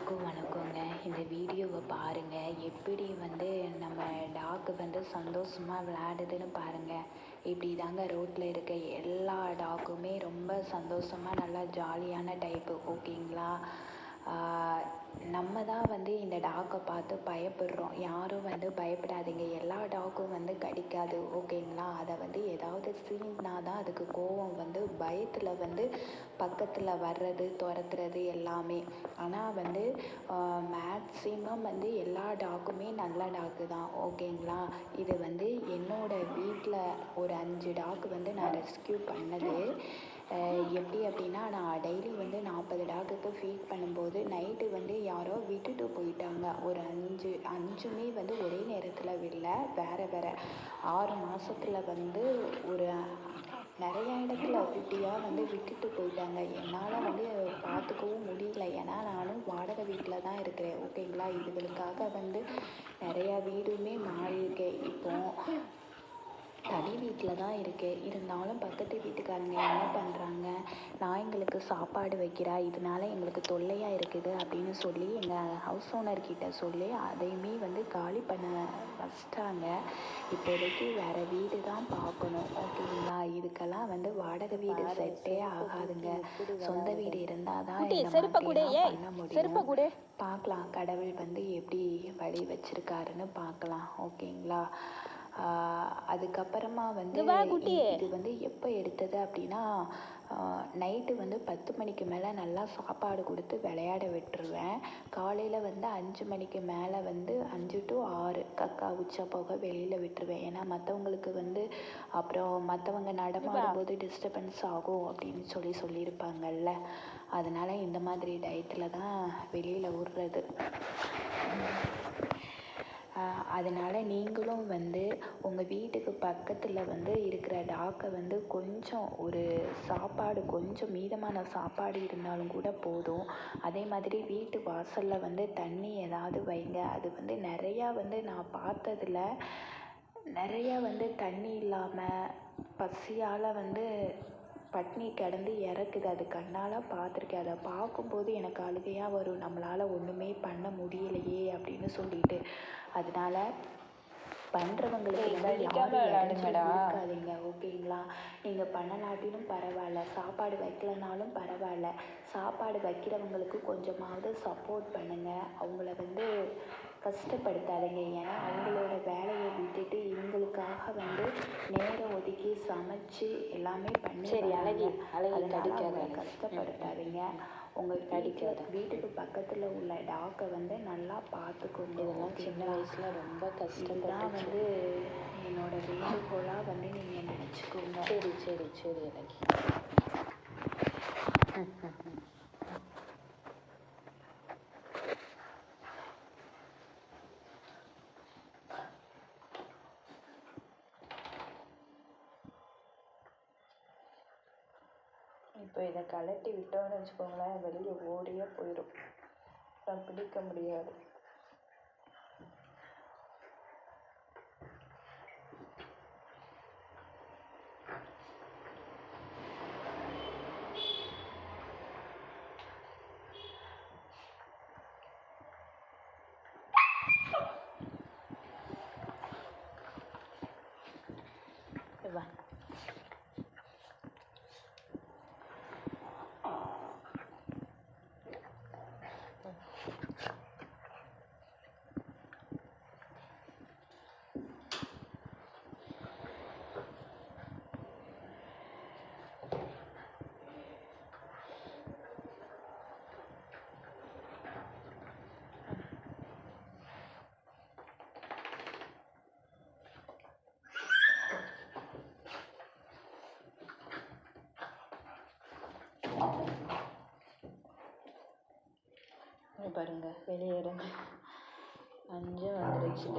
எல்லாத்துக்கும் வணக்கங்க. இந்த வீடியோவை பாருங்கள். எப்படி வந்து நம்ம டாக்கு வந்து சந்தோஷமாக விளையாடுதுன்னு பாருங்கள். இப்படி தாங்க ரோட்டில் இருக்க எல்லா டாக்குமே ரொம்ப சந்தோஷமாக நல்லா ஜாலியான டைப்பு, ஓகேங்களா? நம்ம தான் வந்து இந்த டாக்கை பார்த்து பயப்படுறோம். யாரும் வந்து பயப்படாதீங்க. எல்லா டாக்கும் வந்து கடிக்காது, ஓகேங்களா? அதை வந்து ஏதாவது சீண்டினா தான் அதுக்கு கோவம் வந்து பயத்தில் வந்து பக்கத்தில் வர்றது துரத்துறது எல்லாமே. ஆனால் வந்து மேக்ஸிமம் வந்து எல்லா டாக்குமே நல்ல டாக்கு தான், ஓகேங்களா? இது வந்து என்னோடய வீட்டில் ஒரு 5 டாக்கு வந்து நான் ரெஸ்க்யூ பண்ணது. எப்படி அப்படின்னா, நான் டெய்லி வந்து 40 டாக்குக்கு ஃபீட் பண்ணும்போது நைட்டு வந்து யாரோ விட்டுட்டு போயிட்டாங்க. ஒரு 5மே வந்து ஒரே நேரத்தில் விடல, வேறு வேறு. 6 மாதத்தில் வந்து ஒரு நிறையா இடத்துல குட்டியாக வந்து விட்டுட்டு போயிட்டாங்க. என்னால் வந்து பார்த்துக்கவும் முடியல. ஏன்னா நானும் வாடகை வீட்டில் தான் இருக்கிறேன், ஓகேங்களா? இதுகளுக்காக வந்து நிறையா வீடுமே மாறியிருக்கேன். இப்போது தனி வீட்டில் தான் இருக்கேன். இருந்தாலும் பக்கத்து வீட்டுக்காரங்க என்ன பண்ணுறாங்க, நாய்ங்களுக்கு சாப்பாடு வைக்கிறா, இதனால எங்களுக்கு தொல்லையாக இருக்குது அப்படின்னு சொல்லி எங்கள் ஹவுஸ் ஓனர்கிட்ட சொல்லி அதையுமே வந்து காலி பண்ண வச்சிட்டாங்க. இப்போதைக்கு வேறு வீடு தான் பார்க்கணும், ஓகேங்களா? இதுக்கெல்லாம் வந்து வாடகை வீடு செட்டே ஆகாதுங்க. சொந்த வீடு இருந்தால் தான் இந்த மாதிரிலாம் பண்ண முடியும். பார்க்கலாம், கடவுள் வந்து எப்படி வழி வச்சிருக்காருன்னு பார்க்கலாம், ஓகேங்களா? அதுக்கப்புறமா வந்து இது வந்து எப்போ எடுத்தது அப்படின்னா, நைட்டு வந்து 10 மணிக்கு மேலே நல்லா சாப்பாடு கொடுத்து விளையாட விட்டுருவேன். காலையில் வந்து 5 மணிக்கு மேலே வந்து 5 to 6 கக்கா உச்சா போக வெளியில் விட்டுருவேன். ஏன்னா மற்றவங்களுக்கு வந்து அப்புறம் மற்றவங்க நடமாடும்போது டிஸ்டர்பன்ஸ் ஆகும் அப்படின்னு சொல்லியிருப்பாங்கல்ல. அதனால் இந்த மாதிரி டயத்தில் தான் வெளியில் விடுறது. அதனால் நீங்களும் வந்து உங்கள் வீட்டுக்கு பக்கத்தில் வந்து இருக்கிற டாக்கை வந்து கொஞ்சம் ஒரு சாப்பாடு, கொஞ்சம் மீதமான சாப்பாடு இருந்தாலும் கூட போதும். அதே மாதிரி வீட்டு வாசலில் வந்து தண்ணி ஏதாவது வைங்க. அது வந்து நிறையா வந்து நான் பார்த்ததில் நிறையா வந்து தண்ணி இல்லாமல் பசியால் வந்து பட்னி கிடந்து இறக்குது. அது கண்ணால் பார்த்துருக்கேன். அதை பார்க்கும்போது எனக்கு அழுகையாக வரும். நம்மளால் ஒன்றுமே பண்ண முடியலையே அப்படின்னு சொல்லிட்டு. அதனால பண்ணுறவங்களுக்கு வந்து யாரும் இருக்காதீங்க, ஓகேங்களா? நீங்கள் பண்ணலாட்டினும் பரவாயில்ல, சாப்பாடு வைக்கலனாலும் பரவாயில்ல, சாப்பாடு வைக்கிறவங்களுக்கு கொஞ்சமாவது சப்போர்ட் பண்ணுங்கள். அவங்கள வந்து கஷ்டப்படுத்தாதீங்க. ஏன்னா அவங்களோட வேலையை விட்டுட்டு இவங்களுக்காக வந்து நேரம் ஒதுக்கி சமைச்சு எல்லாமே பண்ணி அதனால கஷ்டப்படுத்தாதீங்க. உங்கள் வீட்டுக்கு பக்கத்தில் உள்ள டாக்கை வந்து நல்லா பார்த்துக்கோங்க. இதெல்லாம் சின்ன வயசில் ரொம்ப கஷ்டப்பட்டு வந்து என்னோட வேண்டுகோளாக வந்து நீங்கள் நினச்சிக்கோங்க. சரி எனக்கு இப்போ இதை கழட்டி விட்டோன்னு வச்சுக்கோங்களேன், வெளியே ஓடியே போயிடும். அப்புறம் பிடிக்க முடியாது. வா. பாருங்க, வெளியேறுங்க. 5 வந்துருச்சு.